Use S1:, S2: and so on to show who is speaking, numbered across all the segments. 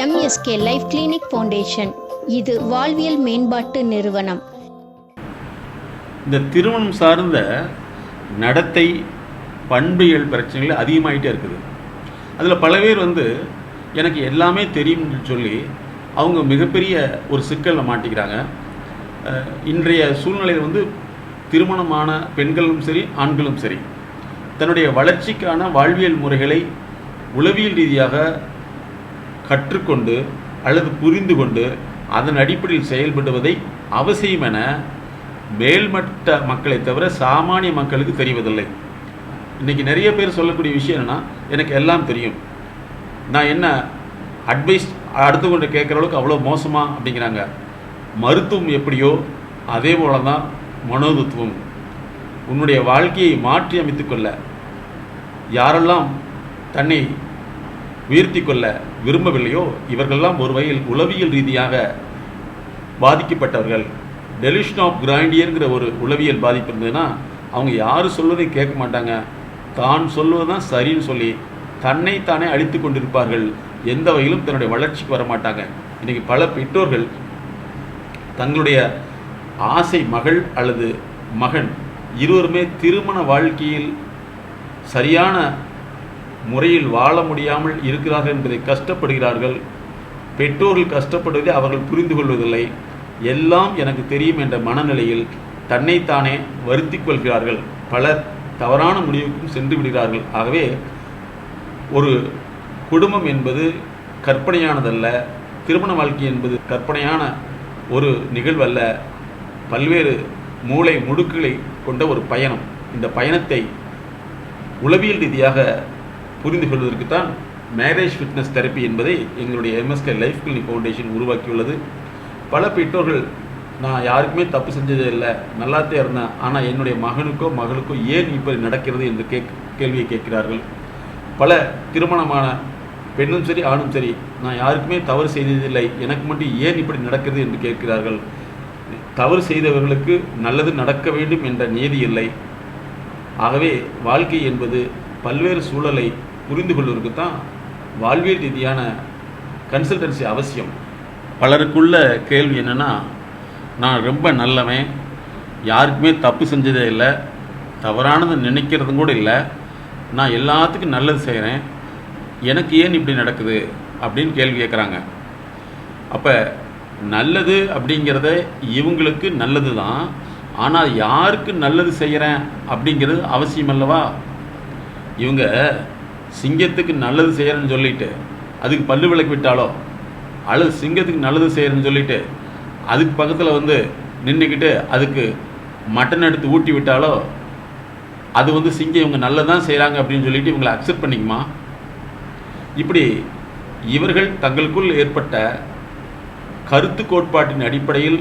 S1: MSK life clinic foundation. இது வாழ்வியல் மேம்பாட்டு நிறுவனம்.
S2: இந்த திருமணம் சார்ந்த நடத்தை பண்பியல் பிரச்சனைகள் அதிகமாகிட்டே இருக்குது. அதில் பல பேர் எனக்கு எல்லாமே தெரியும்னு சொல்லி அவங்க மிகப்பெரிய ஒரு சிக்கலில் மாட்டிக்கிறாங்க. இன்றைய சூழ்நிலையில் திருமணமான பெண்களும் சரி ஆண்களும் சரி தன்னுடைய வளர்ச்சிக்கான வாழ்வியல் முறைகளை உளவியல் ரீதியாக கற்றுக்கொண்டு அல்லது புரிந்து கொண்டு அதன் அடிப்படையில் செயல்படுவதை அவசியம் என மேல்மட்ட மக்களை தவிர சாமானிய மக்களுக்கு தெரிவதில்லை. இன்றைக்கி நிறைய பேர் சொல்லக்கூடிய விஷயம் என்னென்னா, எனக்கு எல்லாம் தெரியும், நான் என்ன அட்வைஸ் அடுத்தவங்க கேட்குற அளவுக்கு அவ்வளோ மோசமா அப்படிங்கிறாங்க. மருத்துவம் எப்படியோ அதே போல தான் மனோதத்துவம். உன்னுடைய வாழ்க்கையை மாற்றி அமைத்து கொள்ள யாரெல்லாம் தன்னை உயர்த்தி கொள்ள விரும்பவில்லையோ இவர்களெல்லாம் ஒரு வகையில் உளவியல் ரீதியாக பாதிக்கப்பட்டவர்கள். டெலிஷன் ஆஃப் கிராண்டியர்ங்கிற ஒரு உளவியல் பாதிப்பு இருந்ததுன்னா அவங்க யார் சொல்வதையும் கேட்க மாட்டாங்க, தான் சொல்வது தான் சரின்னு சொல்லி தன்னைத்தானே அழித்து கொண்டிருப்பார்கள். எந்த வகையிலும் தன்னுடைய வளர்ச்சிக்கு வர மாட்டாங்க. இன்றைக்கி பல பெற்றோர்கள் தங்களுடைய ஆசை மகள் அல்லது மகன் இருவருமே திருமண வாழ்க்கையில் சரியான முறையில் வாழ முடியாமல் இருக்கிறார்கள் என்பதை கஷ்டப்படுகிறார்கள். பெற்றோர்கள் கஷ்டப்படுவதை அவர்கள் புரிந்து கொள்வதில்லை. எல்லாம் எனக்கு தெரியும் என்ற மனநிலையில் தன்னைத்தானே வருத்தி கொள்கிறார்கள். பலர் தவறான முடிவுக்கும் சென்று விடுகிறார்கள். ஆகவே ஒரு குடும்பம் என்பது கற்பனையானதல்ல, திருமண வாழ்க்கை என்பது கற்பனையான ஒரு நிகழ்வல்ல, பல்வேறு மூளை முடுக்குகளை கொண்ட ஒரு பயணம். இந்த பயணத்தை உளவியல் ரீதியாக புரிந்து கொள்வதற்குத்தான் மேரேஜ் ஃபிட்னஸ் தெரப்பி என்பதை எங்களுடைய எம்எஸ்கே லைஃப் கிளினிக் ஃபவுண்டேஷன் உருவாக்கியுள்ளது. பல பெற்றோர்கள் நான் யாருக்குமே தப்பு செஞ்சதே இல்லை, நல்லாத்தே இருந்தேன், ஆனால் என்னுடைய மகனுக்கோ மகளுக்கோ ஏன் இப்படி நடக்கிறது என்று கேள்வியை கேட்கிறார்கள். பல திருமணமான பெண்ணும் சரி ஆணும் சரி நான் யாருக்குமே தவறு செய்ததில்லை, எனக்கு மட்டும் ஏன் இப்படி நடக்கிறது என்று கேட்கிறார்கள். தவறு செய்தவர்களுக்கு நல்லது நடக்க வேண்டும் என்ற நியதி இல்லை. ஆகவே வாழ்க்கை என்பது பல்வேறு சூழலை புரிந்து கொள்வதற்கு தான் வாழ்வியல் ரீதியான கன்சல்டன்சி அவசியம். பலருக்குள்ள கேள்வி என்னென்னா, நான் ரொம்ப நல்லவன், யாருக்குமே தப்பு செஞ்சதே இல்லை, தவறானது நினைக்கிறதும் கூட இல்லை, நான் எல்லாத்துக்கும் நல்லது செய்கிறேன், எனக்கு ஏன் இப்படி நடக்குது அப்படின்னு கேள்வி கேட்குறாங்க. அப்போ நல்லது அப்படிங்கிறத இவங்களுக்கு நல்லது தான், ஆனால் யாருக்கு நல்லது செய்கிறேன் அப்படிங்கிறது அவசியம் அல்லவா? இவங்க சிங்கத்துக்கு நல்லது செய்கிறேன்னு சொல்லிட்டு அதுக்கு பல்லு விளக்கு விட்டாலோ அல்லது சிங்கத்துக்கு நல்லது செய்கிறேன்னு சொல்லிட்டு அதுக்கு பக்கத்தில் நின்றுக்கிட்டு அதுக்கு மட்டன் எடுத்து ஊட்டி விட்டாலோ அது சிங்கம் இவங்க நல்லதான் செய்கிறாங்க அப்படின்னு சொல்லிட்டு இவங்களை அக்செப்ட் பண்ணிக்குமா? இப்படி இவர்கள் தங்களுக்குள் ஏற்பட்ட கருத்து கோட்பாட்டின் அடிப்படையில்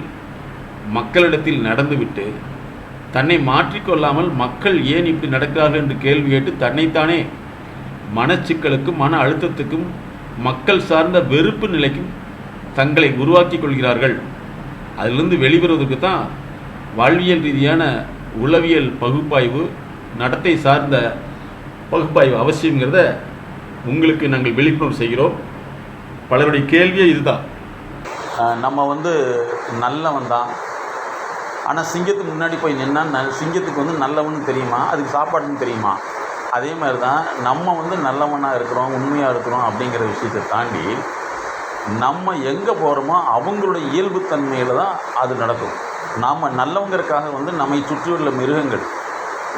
S2: மக்களிடத்தில் நடந்துவிட்டு தன்னை மாற்றிக்கொள்ளாமல் மக்கள் ஏன் இப்படி நடக்கிறார்கள் என்று கேள்வி கேட்டு தன்னைத்தானே மனச்சிக்கலுக்கும் மன அழுத்தத்துக்கும் மக்கள் சார்ந்த வெறுப்பு நிலைக்கும் தங்களை உருவாக்கி கொள்கிறார்கள். அதிலிருந்து வெளிவருவதற்கு தான் வாழ்வியல் ரீதியான உளவியல் பகுப்பாய்வு, நடத்தை சார்ந்த பகுப்பாய்வு அவசியங்கிறத உங்களுக்கு நாங்கள் விழிப்புணர்வு செய்கிறோம். பலருடைய கேள்வியே இதுதான். நம்ம நல்லவன் தான், ஆனால் சிங்கத்துக்கு முன்னாடி போய் நின்னா சிங்கத்துக்கு நல்லவன்னு தெரியுமா, அதுக்கு சாப்பாடுன்னு தெரியுமா? அதே மாதிரி தான் நம்ம நல்லவனாக இருக்கிறோம், உண்மையாக இருக்கிறோம் அப்படிங்கிற விஷயத்தை தாண்டி நம்ம எங்கே போகிறோமோ அவங்களுடைய இயல்புத்தன்மையில் தான் அது நடக்கும். நாம் நல்லவங்கிறதுக்காக நம்மை சுற்றியுள்ள மிருகங்கள்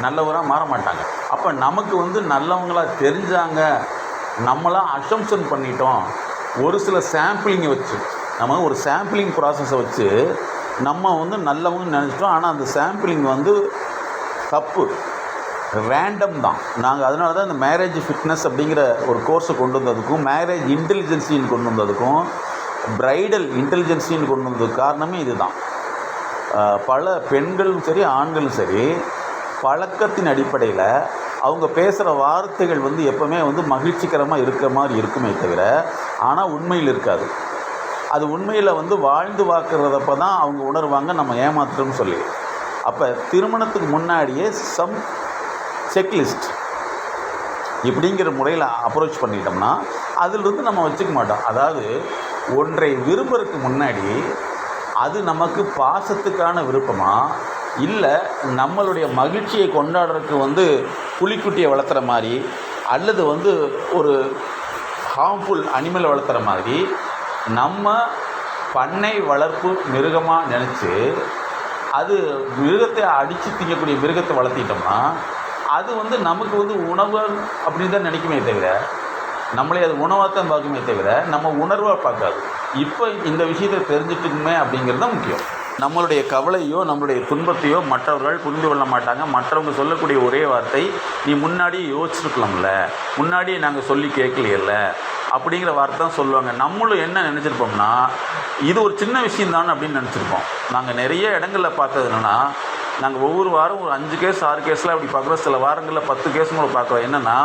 S2: நல்லவராக மாற மாட்டாங்க. அப்போ நமக்கு நல்லவங்களாக தெரிஞ்சாங்க, நம்மளாம் அசம்ஷன் பண்ணிட்டோம். ஒரு சில சாம்பிளிங்கை வச்சு நம்ம ஒரு சாம்பிளிங் ப்ராசஸை வச்சு நம்ம நல்லவங்கன்னு நினச்சிட்டோம். ஆனால் அந்த சாம்பிளிங் தப்பு, ரேண்டம் தான். நாங்கள் அதனால தான் இந்த மேரேஜ் ஃபிட்னஸ் அப்படிங்கிற ஒரு கோர்ஸை கொண்டு வந்ததுக்கும் மேரேஜ் இன்டெலிஜென்சின்னு கொண்டு வந்ததுக்கும் பிரைடல் இன்டெலிஜென்சின்னு கொண்டு வந்ததுக்கு காரணமே இது தான். பல பெண்களும் சரி ஆண்களும் சரி பழக்கத்தின் அடிப்படையில் அவங்க பேசுகிற வார்த்தைகள் எப்போவுமே மகிழ்ச்சிகரமாக இருக்கிற மாதிரி இருக்குமே தவிர ஆனால் உண்மையில் இருக்காது. அது உண்மையில் வாழ்ந்து பார்க்குறதப்ப தான் அவங்க உணர்வாங்க நம்ம ஏமாத்துறோம்னு சொல்லி. அப்போ திருமணத்துக்கு முன்னாடியே செக்லிஸ்ட் இப்படிங்கிற முறையில் அப்ரோச் பண்ணிட்டோம்னா
S3: அதிலிருந்து நம்ம வச்சுக்க மாட்டோம். அதாவது ஒன்றை விரும்புறதுக்கு முன்னாடி அது நமக்கு பாசத்துக்கான விருப்பமா, இல்லை நம்மளுடைய மகிழ்ச்சியை கொண்டாடுறதுக்கு புலிக்குட்டியை வளர்த்துற மாதிரி, அல்லது ஒரு ஹார்ம்ஃபுல் அனிமலை வளர்த்துற மாதிரி நம்ம பண்ணை வளர்ப்பு மிருகமாக நினச்சி அது மிருகத்தை அடித்து திங்கக்கூடிய மிருகத்தை வளர்த்திட்டோம்னா அது நமக்கு உணவு அப்படின்னு தான் நினைக்குமே தவிர, நம்மளே அது உணவாக தான் பார்க்குமே தவிர நம்ம உணர்வாக பார்க்காது. இப்போ இந்த விஷயத்தை தெரிஞ்சுட்டுமே அப்படிங்கிறது தான் முக்கியம். நம்மளுடைய கவலையோ நம்மளுடைய துன்பத்தையோ மற்றவர்கள் புரிந்து கொள்ள மாட்டாங்க. மற்றவங்க சொல்லக்கூடிய ஒரே வார்த்தை, நீ முன்னாடியே யோசிச்சுருக்கலாம்ல, முன்னாடியே நாங்கள் சொல்லி கேட்கலையில்ல அப்படிங்கிற வார்த்தை தான் சொல்லுவாங்க. நம்மளும் என்ன நினச்சிருப்போம்னா, இது ஒரு சின்ன விஷயம்தானே அப்படின்னு நினச்சிருப்போம். நாங்கள் நிறைய இடங்களில் பார்த்தது என்னென்னா, நாங்கள் ஒவ்வொரு வாரம் ஒரு 5 கேஸ் 6 கேஸில் அப்படி பார்க்குறோம். சில வாரங்களில் 10 கேஸுங்களை பார்க்குறோம். என்னென்னா,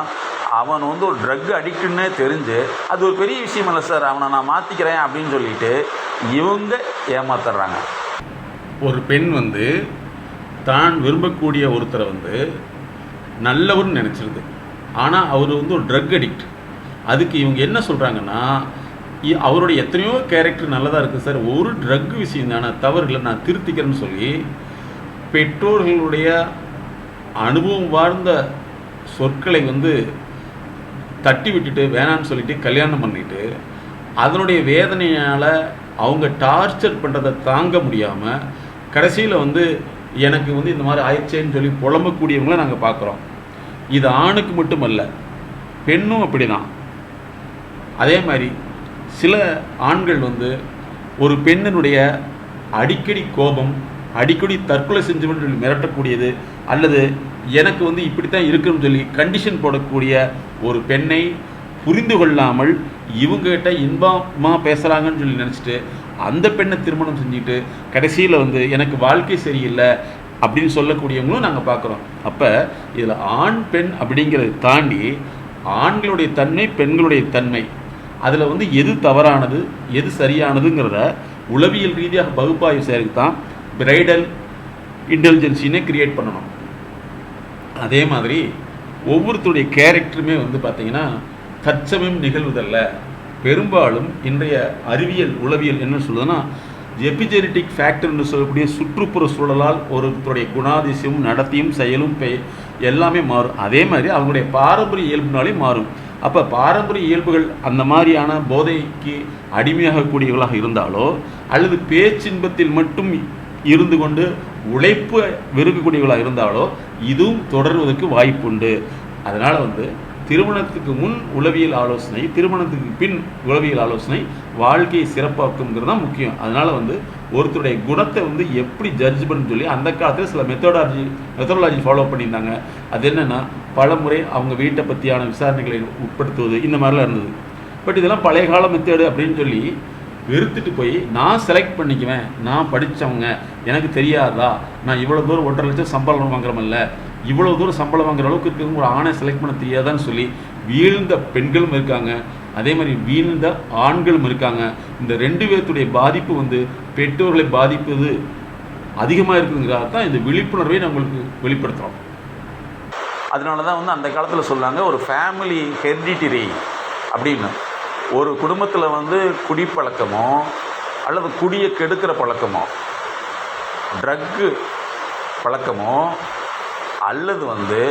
S3: அவன் ஒரு ட்ரக் அடிக்ட்டுன்னே தெரிஞ்சு அது ஒரு பெரிய விஷயம் இல்லை சார், அவனை நான் மாற்றிக்கிறேன் அப்படின்னு சொல்லிட்டு இவங்க ஏமாத்துறாங்க.
S2: ஒரு பெண் தான் விரும்பக்கூடிய ஒருத்தரை நல்லவர்னு நினச்சிருது. ஆனால் அவர் ஒரு ட்ரக் அடிக்ட். அதுக்கு இவங்க என்ன சொல்கிறாங்கன்னா, அவருடைய எத்தனையோ கேரக்டர் நல்லதாக இருக்குது சார், ஒரு ட்ரக் விஷயம் தானே, தவறுகளை நான் திருத்திக்கிறேன்னு சொல்லி பெற்றோர்களுடைய அனுபவம் வாழ்ந்த சொற்களை தட்டி விட்டுட்டு வேணான்னு சொல்லிட்டு கல்யாணம் பண்ணிட்டு, அதனுடைய வேதனையால் அவங்க டார்ச்சர் பண்ணுறதை தாங்க முடியாமல் கடைசியில் எனக்கு இந்த மாதிரி ஆயிடுச்சேன்னு சொல்லி புலம்பக்கூடியவங்கள நாங்கள் பார்க்குறோம். இது ஆணுக்கு மட்டுமல்ல, பெண்ணும் அப்படி தான். அதே மாதிரி சில ஆண்கள் ஒரு பெண்ணினுடைய அடிக்கடி கோபம், அடிக்கடி தற்கொலை செஞ்சுன்னு சொல்லி மிரட்டக்கூடியது, அல்லது எனக்கு இப்படித்தான் இருக்குன்னு சொல்லி கண்டிஷன் போடக்கூடிய ஒரு பெண்ணை புரிந்து கொள்ளாமல் இவங்ககிட்ட இன்பமாக பேசுகிறாங்கன்னு சொல்லி நினச்சிட்டு அந்த பெண்ணை திருமணம் செஞ்சுட்டு கடைசியில் எனக்கு வாழ்க்கை சரியில்லை அப்படின்னு சொல்லக்கூடியவங்களும் நாங்கள் பார்க்குறோம். அப்போ இதில் ஆண் பெண் அப்படிங்கிறத தாண்டி ஆண்களுடைய தன்மை, பெண்களுடைய தன்மை, அதில் எது தவறானது எது சரியானதுங்கிறத உளவியல் ரீதியாக பகுப்பாய்வு செய்யறதுக்கு தான் பிரைடல் இன்டெலிஜென்ஸினை கிரியேட் பண்ணணும். அதே மாதிரி ஒவ்வொருத்தருடைய கேரக்டருமே பார்த்திங்கன்னா தற்சமயம் நிகழ்வதல்ல. பெரும்பாலும் இன்றைய அறிவியல் உளவியல் என்ன சொல்லுதுன்னா, எபிஜெனட்டிக் ஃபேக்டர்னு சொல்லக்கூடிய சுற்றுப்புற சூழலால் ஒருத்தருடைய குணாதிசயமும் நடத்தியும் செயலும் எல்லாமே மாறும். அதே மாதிரி அவங்களுடைய பாரம்பரிய இயல்புனாலே மாறும். அப்போ பாரம்பரிய இயல்புகள் அந்த மாதிரியான போதைக்கு அடிமையாகக்கூடியவர்களாக இருந்தாலோ, அல்லது பேச்சின்பத்தில் மட்டும் இருந்து கொண்டு உழைப்பு விரும்பக்கூடியவர்களாக இருந்தாலோ இதுவும் தொடர்வதற்கு வாய்ப்புண்டு. அதனால் திருமணத்துக்கு முன் உளவியல் ஆலோசனை, திருமணத்துக்கு பின் உளவியல் ஆலோசனை வாழ்க்கையை சிறப்பாக்குங்கிறது தான் முக்கியம். அதனால் ஒருத்தருடைய குணத்தை எப்படி ஜட்ஜ் பண்ணு சொல்லி அந்த காலத்தில் சில மெத்தடாலஜி ஃபாலோ பண்ணியிருந்தாங்க. அது என்னென்னா, பல முறை அவங்க வீட்டை பற்றியான விசாரணைகளை உட்படுத்துவது, இந்த மாதிரிலாம் இருந்தது. பட் இதெல்லாம் பழைய கால மெத்தேடு அப்படின்னு சொல்லி வெறுத்துட்டு போய் நான் செலக்ட் பண்ணிக்குவேன், நான் படித்தவங்க, எனக்கு தெரியாதா, நான் இவ்வளோ தூரம் 1.5 லட்சம் சம்பளம் வாங்குறமில்ல, இவ்வளோ தூரம் சம்பளம் வாங்குற அளவுக்கு இருக்கிறவங்க ஒரு ஆணை செலக்ட் பண்ண தெரியாதான்னு சொல்லி வீழ்ந்த பெண்களும் இருக்காங்க. அதே மாதிரி வீழ்ந்த ஆண்களும் இருக்காங்க. இந்த 2 பேர்த்துடைய பாதிப்பு பெற்றோர்களை பாதிப்பது அதிகமாக இருக்குங்கிறத தான் இந்த விழிப்புணர்வை நம்மளுக்கு வெளிப்படுத்துகிறோம்.
S3: அதனால தான் அந்த காலத்தில் சொல்லுவாங்க, ஒரு ஃபேமிலி ஹெரிடிட்டரி அப்படின்னு. ஒரு குடும்பத்தில் குடிப்பழக்கமோ அல்லது குடியை கெடுக்கிற பழக்கமோ, ட்ரக்கு பழக்கமோ அல்லது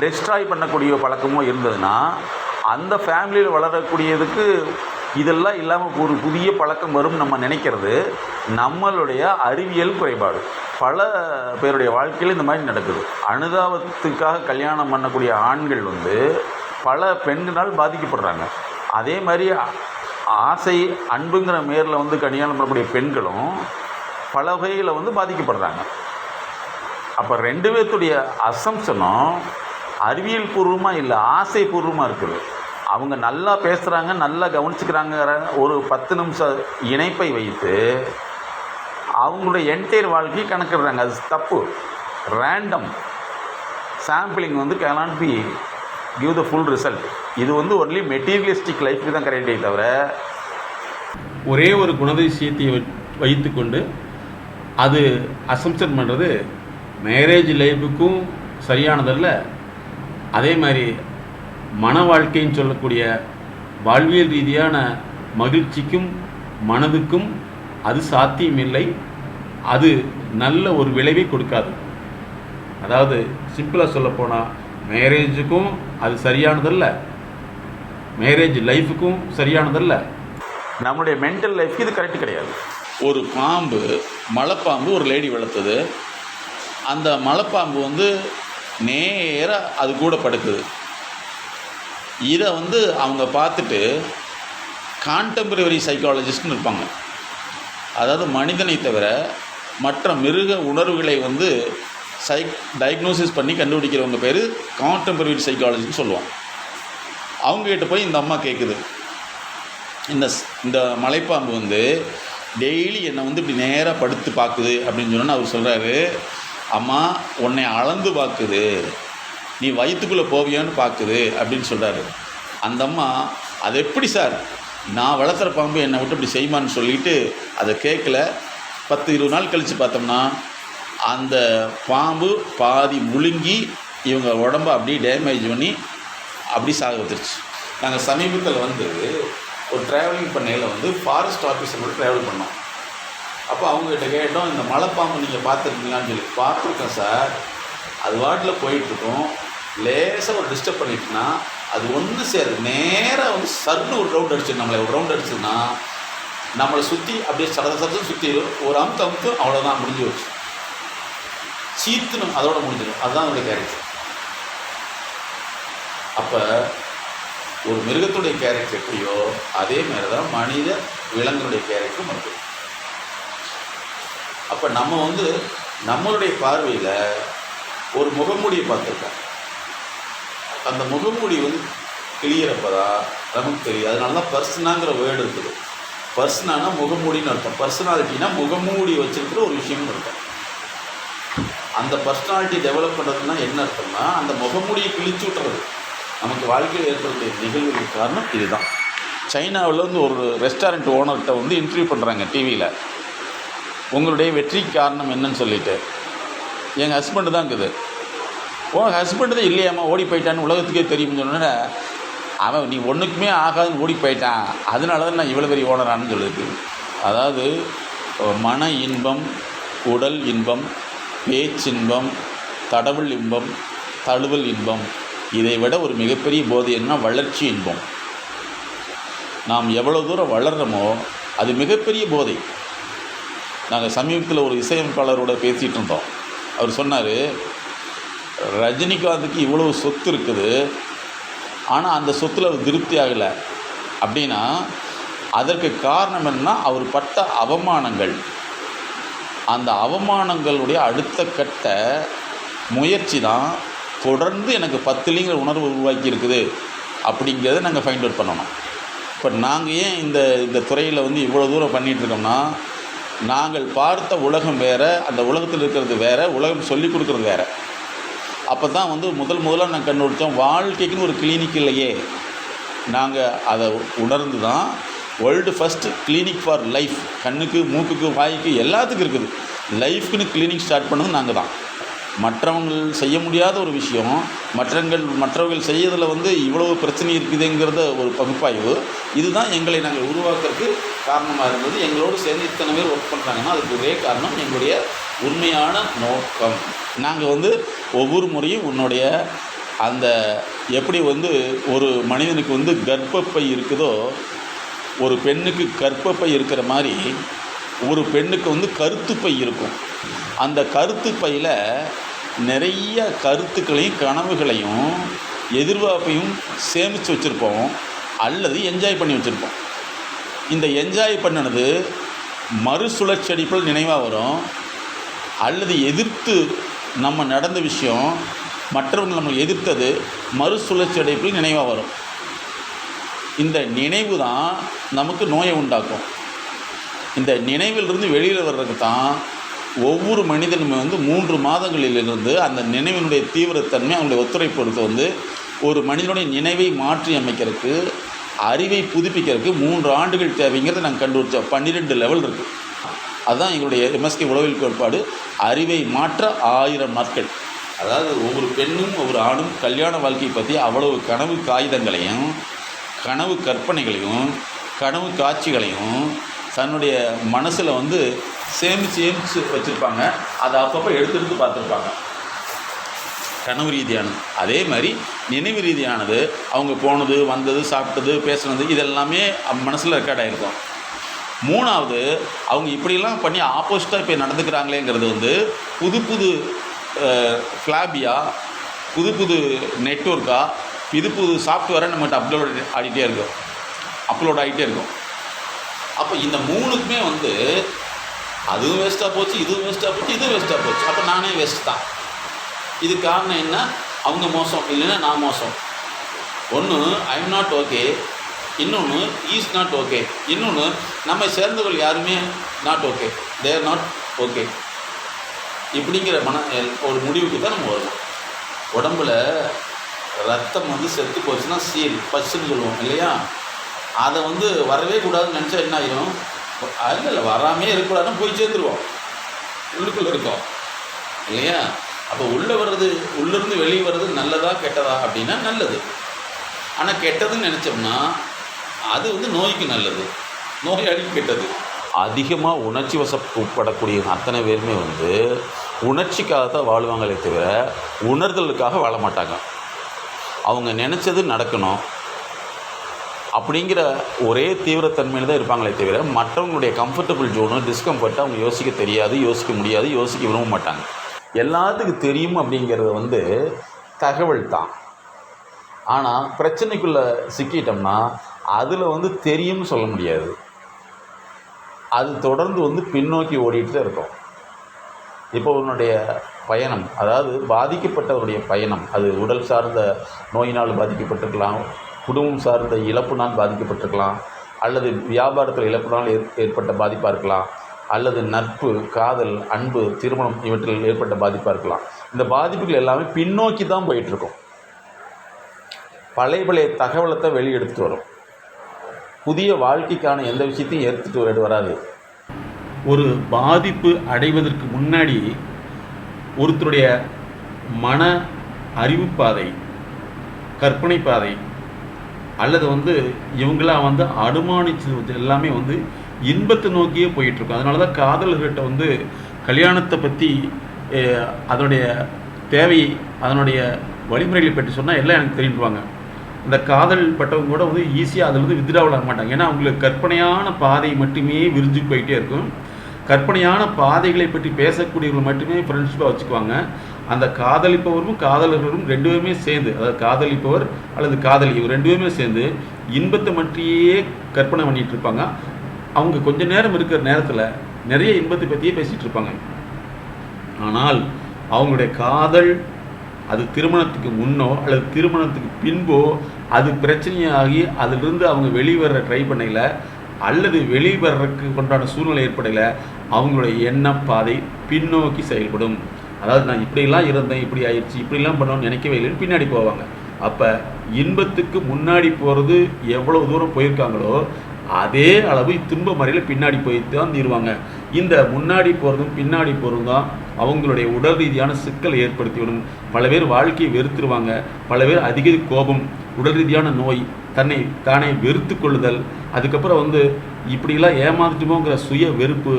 S3: டெஸ்ட்ராய் பண்ணக்கூடிய பழக்கமோ இருந்ததுன்னா அந்த ஃபேமிலியில் வளரக்கூடியதுக்கு இதெல்லாம் இல்லாமல் ஒரு புதிய பழக்கம் வரும் நம்ம நினைக்கிறது நம்மளுடைய அறிவியல் குறைபாடு. பல பேருடைய வாழ்க்கையில் இந்த மாதிரி நடக்குது. அனுதாபத்துக்காக கல்யாணம் பண்ணக்கூடிய ஆண்கள் பல பெண்களால் பாதிக்கப்படுறாங்க. அதே மாதிரி ஆசை அன்புங்கிற மேரில் கல்யாணம் பண்ணக்கூடிய பெண்களும் பல வகையில் பாதிக்கப்படுறாங்க. அப்போ 2 பேர்த்துடைய அசம்ஷனும் அறிவியல் பூர்வமாக இல்லை, ஆசை பூர்வமாக இருக்குது. அவங்க நல்லா பேசுகிறாங்க, நல்லா கவனிச்சுக்கிறாங்கிற ஒரு 10 நிமிஷம் இணைப்பை வைத்து அவங்களுடைய என்டையர் வாழ்க்கையை கணக்கிடுறாங்க. அது தப்பு. Random sampling cannot be give the full result. இது ஒன்லி மெட்டீரியலிஸ்டிக் லைஃப்க்கு தான் கரெக்டே தவிர,
S2: ஒரே ஒரு குணதிசயத்தை வைத்து கொண்டு அது அசம்ஷன் பண்ணுறது மேரேஜ் லைஃபுக்கும் சரியானதல்ல. அதே மாதிரி மன வாழ்க்கைன்னு சொல்லக்கூடிய வாழ்வியல் ரீதியான மகிழ்ச்சிக்கும் மனதுக்கும் அது சாத்தியமில்லை. அது நல்ல ஒரு விளைவை கொடுக்காது. அதாவது சிம்பிளாக சொல்லப்போனால் மேரேஜுக்கும் அது சரியானதல்ல, மேரேஜ் லைஃபுக்கும் சரியானதல்ல.
S3: நம்மளுடைய மென்டல் லைஃப்க்கு இது கரெக்ட் கிடையாது. ஒரு பாம்பு, மலைப்பாம்பு ஒரு லேடி வளர்த்தது. அந்த மலைப்பாம்பு வந்து நேராக அது கூட படுக்குது. இதை வந்து அவங்க பார்த்துட்டு கான்டெம்பரரி சைக்காலஜிஸ்ட்னு இருப்பாங்க. அதாவது மனிதனை தவிர மற்ற மிருக உணர்வுகளை வந்து டயக்னோசிஸ் பண்ணி கண்டுபிடிக்கிறவங்க பேர் கான்டெம்பரரி சைக்காலஜின்னு சொல்லுவாங்க. அவங்ககிட்ட போய் இந்த அம்மா கேட்குது, இந்த மலைப்பாம்பு வந்து டெய்லி என்னை வந்து இப்படி நேராக படுத்து பார்க்குது அப்படின்னு சொன்னோன்னு அவர் சொல்கிறாரு, அம்மா உன்னை அளந்து பார்க்குது, நீ வயிற்றுக்குள்ளே போவியான்னு பார்க்குது அப்படின்னு சொல்கிறாரு. அந்த அம்மா அது எப்படி சார், நான் வளர்த்துற பாம்பு என்னை விட்டு இப்படி செய்வான்னு சொல்லிட்டு அதை கேட்கல. 10-20 நாள் கழித்து பார்த்தோம்னா அந்த பாம்பு பாதி முழுங்கி இவங்க உடம்பை அப்படியே டேமேஜ் பண்ணி அப்படி சாக வச்சிருச்சு. நாங்கள் சமீபத்தில் வந்து ஒரு ட்ராவலிங் பண்ணையில் வந்து ஃபாரஸ்ட் ஆஃபீஸரோட ட்ராவல் பண்ணோம். அப்போ அவங்ககிட்ட கேட்டோம், இந்த மலைப்பாம்பு நீங்கள் பார்த்துருக்கீங்களான்னு சொல்லி. பார்த்துருக்கேன் சார், அது வாட்டில் போயிட்டுருக்கோம், லேசாக ஒரு டிஸ்டர்ப் பண்ணிட்டுனா அது ஒன்று சேருது, நேராக வந்து சர்னு ஒரு ரவுண்ட் அடிச்சிடும். நம்மளை ஒரு ரவுண்ட் அடிச்சதுன்னா நம்மளை சுற்றி அப்படியே சடசடன்னு சுற்றிடும். ஒரு அமுத்து அவ்வளோதான், முடிஞ்சு வச்சு சீத்துணும், அதோட முடிஞ்சிடும். அதுதான் அவங்களுடைய கேரக்டர். அப்போ ஒரு மிருகத்துடைய கேரக்டர் எப்படியோ அதே மாதிரி தான் மனித விலங்குடைய கேரக்டரும் இருக்குது. அப்போ நம்ம வந்து நம்மளுடைய பார்வையில் ஒரு முகமூடியை பார்த்துருக்கோம். அந்த முகமூடி வந்து கிளியறப்போ தான் நமக்கு தெரியும். அதனால தான் பர்சனாங்கிற வேர்டு இருக்குது. பர்சனானா முகமூடின்னு அர்த்தம், பர்சனாலிட்டினா முகமூடி வச்சுருக்கிற ஒரு விஷயம்னு அர்த்தம். அந்த பர்சனாலிட்டி டெவலப் பண்ணுறதுனா என்ன அர்த்தம்னா அந்த முகமூடியை கிழிச்சு விட்டுறது. நமக்கு வாழ்க்கையில் ஏற்படக்கூடிய நிகழ்வுகளுக்கு காரணம் இதுதான். சைனாவில் வந்து ஒரு ரெஸ்டாரண்ட் ஓனர்கிட்ட வந்து இன்டர்வியூ பண்ணுறாங்க டிவியில், உங்களுடைய வெற்றிக்கு காரணம் என்னன்னு சொல்லிட்டு. எங்கள் ஹஸ்பண்டு தான் இருக்குது. உங்கள் ஹஸ்பண்டு தான் இல்லையாம்மா, ஓடி போயிட்டான்னு உலகத்துக்கே தெரியும்னு சொன்னோன்னே அவன் நீ ஒன்றுக்குமே ஆகாதுன்னு ஓடி போயிட்டான், அதனால தான் நான் இவ்வளோ பெரிய ஓனரானு சொல்லுது. அதாவது மன இன்பம், உடல் இன்பம், பேச்சின்பம், தடவல் இன்பம், தழுவல் இன்பம், இதை விட ஒரு மிகப்பெரிய போதை என்ன, வளர்ச்சி இன்பம். நாம் எவ்வளோ தூரம் வளர்கிறோமோ அது மிகப்பெரிய போதை. நாங்கள் சமீபத்தில் ஒரு இசையமைப்பாளரோட பேசிகிட்டு இருந்தோம். அவர் சொன்னார், ரஜினிகாந்துக்கு இவ்வளவு சொத்து இருக்குது, ஆனால் அந்த சொத்தில் அவர் திருப்தி ஆகலை அப்படின்னா அதற்கு காரணம் என்னன்னா அவர் பட்ட அவமானங்கள். அந்த அவமானங்களுடைய அடுத்த கட்ட முயற்சி தான் தொடர்ந்து எனக்கு 10லிங்கிற உணர்வு உருவாக்கி இருக்குது அப்படிங்கிறத நாங்கள் ஃபைண்ட் அவுட் பண்ணணும். இப்போ நாங்கள் ஏன் இந்த துறையில் வந்து இவ்வளோ தூரம் பண்ணிகிட்ருக்கோம்னா, நாங்கள் பார்த்த உலகம் வேறு, அந்த உலகத்தில் இருக்கிறது வேறு, உலகம் சொல்லிக் கொடுக்குறது வேறு. அப்போ தான் வந்து முதலாக நாங்கள் கண்டுபிடிச்சோம், வாழ்க்கைக்குன்னு ஒரு கிளினிக் இல்லையே. நாங்கள் அதை உணர்ந்து தான் world first clinic for life, கண்ணுக்கு மூக்குக்கு வாய்க்கு எல்லாத்துக்கும் இருக்குது, லைஃப்க்குன்னு கிளினிக் ஸ்டார்ட் பண்ணது நாங்கள் தான். மற்றவங்கள் செய்ய முடியாத ஒரு விஷயம், மற்றவர்கள் செய்யறதில் வந்து இவ்வளவு பிரச்சனை இருக்குதுங்கிறத ஒரு பகுப்பாய்வு, இதுதான் எங்களை நாங்கள் உருவாக்குறதுக்கு காரணமாக இருந்தது. எங்களோடு சேர்ந்து இத்தனை பேர் ஒர்க் பண்ணுறாங்கன்னா அதுக்கு ஒரே காரணம் எங்களுடைய உண்மையான நோக்கம். நாங்கள் வந்து ஒவ்வொரு முறையும் உன்னுடைய அந்த எப்படி வந்து ஒரு மனிதனுக்கு வந்து கர்ப்பப்பை இருக்குதோ, ஒரு பெண்ணுக்கு கர்ப்பப்பை இருக்கிற மாதிரி ஒரு பெண்ணுக்கு வந்து கருத்துப்பை இருக்கும். அந்த கருத்துப்பையில் நிறைய கருத்துக்களையும் கனவுகளையும் எதிர்பார்ப்பையும் சேமித்து வச்சுருப்போம், அல்லது என்ஜாய் பண்ணி வச்சுருப்போம். இந்த என்ஜாய் பண்ணினது மறுசுழற்சி அடிப்பில் நினைவாக வரும், அல்லது எதிர்த்து நம்ம நடந்த விஷயம் மற்றவங்க நம்ம எதிர்த்தது மறுசுழற்சி அடிப்பில் நினைவாக வரும். இந்த நினைவு தான் நமக்கு நோயை உண்டாக்கும். இந்த நினைவிலிருந்து வெளியில் வர்றதுக்கு தான் ஒவ்வொரு மனிதனுமே வந்து 3 மாதங்களிலிருந்து அந்த நினைவினுடைய தீவிரத்தன்மை அவங்களுடைய ஒத்துழைப்பு பொறுத்து வந்து ஒரு மனிதனுடைய நினைவை மாற்றி அமைக்கிறதுக்கு, அறிவை புதுப்பிக்கிறதுக்கு 3 ஆண்டுகள் தேவைங்கிறத நாங்கள் கண்டுபிடிச்சோம். 12 லெவல் இருக்குது. அதுதான் எங்களுடைய எம்எஸ்கே உளவியல் கோட்பாடு, அறிவை மாற்ற 1000 நாட்கள். அதாவது ஒவ்வொரு பெண்ணும் ஒவ்வொரு ஆணும் கல்யாண வாழ்க்கையை பற்றி அவ்வளவு கனவு காகிதங்களையும் கனவு கற்பனைகளையும் கனவு காட்சிகளையும் தன்னுடைய மனசில் வந்து சேமித்து வச்சுருப்பாங்க. அதை அப்பப்போ எடுத்து பார்த்துருப்பாங்க. கனவு ரீதியானது. அதே மாதிரி நினைவு ரீதியானது அவங்க போனது, வந்தது, சாப்பிட்டது, பேசுனது இதெல்லாமே மனசில் ரெக்கார்ட் ஆகிருக்கும். மூணாவது, அவங்க இப்படிலாம் பண்ணி ஆப்போசிட்டாக இப்போ நடந்துக்கிறாங்களேங்கிறது வந்து புது புது ஃப்ளாபியாக, புது புது நெட்வொர்க்காக, புது சாஃப்ட்வேரை நம்மகிட்ட அப்லோட் ஆகிட்டே இருக்கும். அப்போ இந்த மூணுக்குமே வந்து அதுவும் வேஸ்ட்டாக போச்சு, இதுவும் வேஸ்ட்டாக போச்சு, இதுவும் வேஸ்ட்டாக போச்சு. அப்போ நானே வேஸ்ட் தான். இது காரணம் என்ன? அவங்க மோசம், இல்லைன்னா நான் மோசம். ஒன்று ஐ எம் நாட் ஓகே, இன்னொன்று ஈஸ் நாட் ஓகே, இன்னொன்று நம்ம சேர்ந்தவர்கள் யாருமே not okay, there not okay. இப்படிங்கிற ஒரு முடிவுக்கு தான் நம்ம வருவோம். உடம்புல ரத்தம் வந்து செத்து போச்சுன்னா பச்சுன்னு சொல்லுவோம் இல்லையா? அதை வந்து வரவே கூடாதுன்னு நினச்சா என்ன ஆகிடும்? அதில் வராமே இருக்கக்கூடாதுன்னு போய் சேர்ந்துருவோம், உள்ளுக்குள்ளே இருக்கோம் இல்லையா? அப்போ உள்ளே உள்ளேருந்து வெளியே வர்றது நல்லதா கெட்டதா அப்படின்னா நல்லது. ஆனால் கெட்டதுன்னு நினச்சோம்னா அது வந்து நோய்க்கு நல்லது, நோயாளிக்கு கெட்டது. அதிகமாக உணர்ச்சி வசப்படக்கூடிய அத்தனை பேருமே வந்து உணர்ச்சிக்காகத்தான் வாழ்வாங்களே தவிர உணர்தலுக்காக வாழ மாட்டாங்க. அவங்க நினச்சது நடக்கணும் அப்படிங்கிற ஒரே தீவிரத்தன்மையில் தான் இருப்பாங்களே தவிர மற்றவங்களுடைய கம்ஃபர்டபுள் ஜோனு, டிஸ்கம்ஃபர்ட்டை அவங்க யோசிக்க தெரியாது, யோசிக்க முடியாது, யோசிக்க விரும்ப மாட்டாங்க. எல்லாத்துக்கும் தெரியும் அப்படிங்கிறது வந்து தகவல் தான். ஆனால் பிரச்சனைக்குள்ளே சிக்கிட்டோம்னா அதில் வந்து தெரியும்னு சொல்ல முடியாது. அது தொடர்ந்து வந்து பின்னோக்கி ஓடிட்டு தான் இருக்கும். இப்போ உன்னுடைய பயணம், அதாவது பாதிக்கப்பட்டவருடைய பயணம், அது உடல் சார்ந்த நோயினால் பாதிக்கப்பட்டிருக்கலாம், குடும்பம் சார்ந்த இழப்புனால் பாதிக்கப்பட்டிருக்கலாம், அல்லது வியாபாரத்தில் இழப்புனால் ஏற்பட்ட பாதிப்பாக இருக்கலாம், அல்லது நட்பு, காதல், அன்பு, திருமணம் இவற்றில் ஏற்பட்ட பாதிப்பாக இருக்கலாம். இந்த பாதிப்புகள் எல்லாமே பின்னோக்கி தான் போயிட்டுருக்கும். பழைய தகவலத்தை வெளியெடுத்துட்டு வரும். புதிய வாழ்க்கைக்கான எந்த விஷயத்தையும் எடுத்துகிட்டு வராது.
S2: ஒரு பாதிப்பு அடைவதற்கு முன்னாடி ஒருத்தருடைய மன அறிவு பாதை, கற்பனை பாதை, அல்லது வந்து இவங்களாம் வந்து அனுமானிச்சது எல்லாமே வந்து இன்பத்தை நோக்கியே போயிட்டுருக்கும். அதனால தான் காதலர்கிட்ட வந்து கல்யாணத்தை பற்றி அதனுடைய தேவை, அதனுடைய வழிமுறைகளை பற்றி சொன்னால் எல்லாம் எனக்கு தெரிஞ்சுவாங்க. இந்த காதல் பட்டவங்க கூட வந்து ஈஸியாக அதில் வந்து வித்ட்ராவல் ஆக மாட்டாங்க. ஏன்னா அவங்களுக்கு கற்பனையான பாதை மட்டுமே விரிஞ்சு போயிட்டே இருக்கும். கற்பனையான பாதைகளை பற்றி பேசக்கூடியவர்கள் மட்டுமே ஃப்ரெண்ட்ஷிப்பாக வச்சுக்குவாங்க. அந்த காதலிப்பவரும் காதலர்களும் ரெண்டு பேருமே சேர்ந்து, அதாவது காதலிப்பவர் அல்லது காதலி இவர் ரெண்டு பேருமே சேர்ந்து இன்பத்தை மற்றியே கற்பனை பண்ணிகிட்டு இருப்பாங்க. அவங்க கொஞ்ச நேரம் இருக்கிற நேரத்தில் நிறைய இன்பத்தை பற்றியே பேசிகிட்டு இருப்பாங்க. ஆனால் அவங்களுடைய காதல் அது திருமணத்துக்கு முன்னோ அல்லது திருமணத்துக்கு பின்போ அது பிரச்சனையாகி அதிலிருந்து அவங்க வெளிவர ட்ரை பண்ணல, அல்லது வெளிவரக்கு கொண்டான சூழ்நிலை ஏற்படலை, அவங்களுடைய எண்ண பாதை பின்னோக்கி செயல்படும். அதாவது நான் இப்படிலாம் இருந்தேன், இப்படி ஆயிடுச்சு, இப்படிலாம் பண்ணணும்னு நினைக்கவே இல்லைன்னு பின்னாடி போவாங்க. அப்போ இன்பத்துக்கு முன்னாடி போகிறது எவ்வளோ தூரம் போயிருக்காங்களோ அதே அளவு துன்ப முறையில் பின்னாடி போய் தான் தீருவாங்க. இந்த முன்னாடி போகிறதும் பின்னாடி போகிறதும் தான் அவங்களுடைய உடல் ரீதியான சிக்கலை ஏற்படுத்திவிடும். பல பேர் வாழ்க்கையை வெறுத்துருவாங்க, பல பேர் அதிக கோபம், உடல் ரீதியான நோய், தன்னை தானே வெறுத்து கொள்ளுதல், அதுக்கப்புறம் வந்து இப்படிலாம் ஏமாந்துட்டுமோங்கிற சுய வெறுப்பு,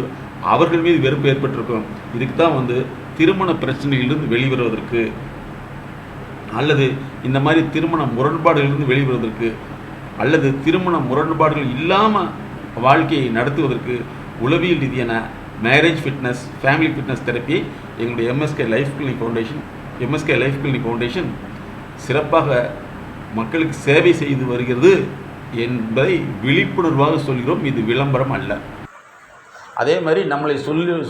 S2: அவர்கள் மீது வெறுப்பு ஏற்பட்டிருக்கும். இதுக்கு தான் வந்து திருமண பிரச்சனையிலிருந்து வெளிவருவதற்கு அல்லது இந்த மாதிரி திருமண முரண்பாடுகளிலிருந்து வெளிவருவதற்கு அல்லது திருமண முரண்பாடுகள் இல்லாமல் வாழ்க்கையை நடத்துவதற்கு உளவியல் ரீதியான marriage fitness, family fitness therapy எங்களுடைய எம்எஸ்கே லைஃப் கிளினிக் ஃபவுண்டேஷன் சிறப்பாக மக்களுக்கு சேவை செய்து வருகிறது என்பதை விழிப்புணர்வாக சொல்கிறோம். இது விளம்பரம் அல்ல.
S3: அதே மாதிரி நம்மளை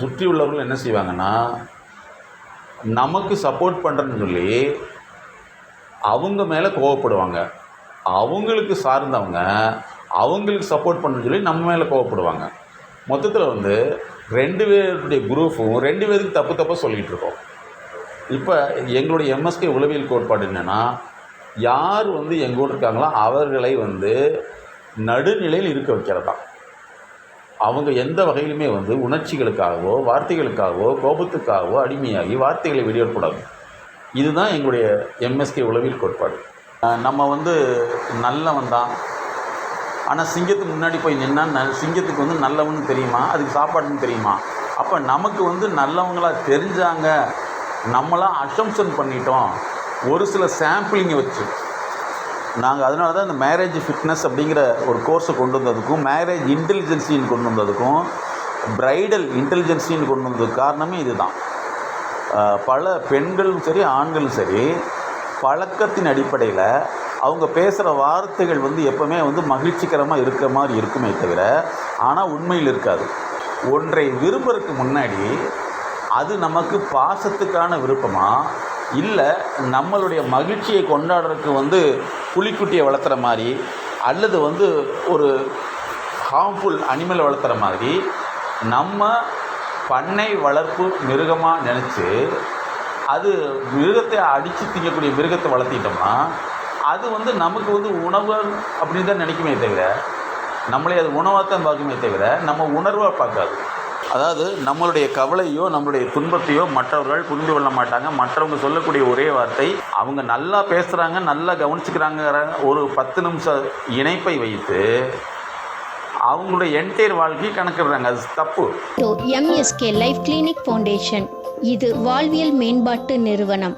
S3: சுற்றி உள்ளவர்கள் என்ன செய்வாங்கன்னா, நமக்கு சப்போர்ட் பண்ணுறேன்னு சொல்லி அவங்க மேலே கோவப்படுவாங்க. அவங்களுக்கு சார்ந்தவங்க அவங்களுக்கு சப்போர்ட் பண்ணுன்னு சொல்லி நம்ம மேலே கோவப்படுவாங்க. மொத்தத்தில் வந்து ரெண்டு பேருடைய குரூப்பும் ரெண்டு பேருக்கு தப்பாக சொல்லிகிட்டு இருக்கோம். இப்போ எங்களுடைய எம்எஸ்கே உளவியல் கோட்பாடு என்னென்னா, யார் வந்து எங்கூட இருக்காங்களோ அவர்களை வந்து நடுநிலையில் இருக்க வைக்கிறதான். அவங்க எந்த வகையிலுமே வந்து உணர்ச்சிகளுக்காகவோ வார்த்தைகளுக்காகவோ கோபத்துக்காகவோ அடிமையாகி வார்த்தைகளை வெளியிடக்கூடாது. இதுதான் எங்களுடைய எம்எஸ்கே உளவியல் கோட்பாடு. நம்ம வந்து நல்லவன் தான், ஆனால் சிங்கத்துக்கு முன்னாடி போய் நின்னா சிங்கத்துக்கு வந்து நல்லவன்னு தெரியுமா, அதுக்கு சாப்பாடுன்னு தெரியுமா? அப்போ நமக்கு வந்து நல்லவங்களாக தெரிஞ்சாங்க, நம்மளாம் அசம்ஷன் பண்ணிட்டோம் ஒரு சில சாம்பிளிங்கை வச்சு. நாங்கள் அதனால தான் இந்த மேரேஜ் ஃபிட்னஸ் அப்படிங்கிற ஒரு கோர்ஸை கொண்டு வந்ததுக்கும், மேரேஜ் இன்டெலிஜென்சின்னு கொண்டு வந்ததுக்கும், பிரைடல் இன்டெலிஜென்சின்னு கொண்டு வந்ததுக்கு காரணமே இதுதான். பல பெண்களும் சரி ஆண்களும் சரி பழக்கத்தின் அடிப்படையில் அவங்க பேசுகிற வார்த்தைகள் வந்து எப்போவுமே வந்து மகிழ்ச்சிகரமாக இருக்கிற மாதிரி இருக்குமே தவிர, ஆனால் உண்மையில் இருக்காது. ஒன்றை விரும்புறதுக்கு முன்னாடி அது நமக்கு பாசத்துக்கான விருப்பமா, இல்லை நம்மளுடைய மகிழ்ச்சியை கொண்டாடுறதுக்கு வந்து புலிக்குட்டியை வளர்த்துற மாதிரி, அல்லது வந்து ஒரு ஹார்ம்ஃபுல் அனிமலை வளர்த்துற மாதிரி நம்ம பண்ணை வளர்ப்பு மிருகமாக நினச்சி அது மிருகத்தை அடித்து திங்கக்கூடிய மிருகத்தை வளர்த்திட்டோம்னா அது வந்து நமக்கு வந்து உணவு அப்படின்னு தான் நினைக்குமே தவிர, நம்மளே அது உணவாக தான் பார்க்குமே தவிர நம்ம உணர்வாக பார்க்காது. அதாவது நம்மளுடைய கவலையோ நம்மளுடைய துன்பத்தையோ மற்றவர்கள் புரிந்து கொள்ள மாட்டாங்க. மற்றவங்க சொல்லக்கூடிய ஒரே வார்த்தை, அவங்க நல்லா பேசுகிறாங்க, நல்லா கவனிச்சுக்கிறாங்கிற ஒரு 10 நிமிஷம் இணைப்பை வைத்து அவங்களுடைய என்டையர் வாழ்க்கையை கணக்கிடுறாங்க. அது தப்பு.
S1: MSK லைஃப் கிளினிக் ஃபவுண்டேஷன் இது வாழ்வியல் மேம்பாட்டு நிறுவனம்.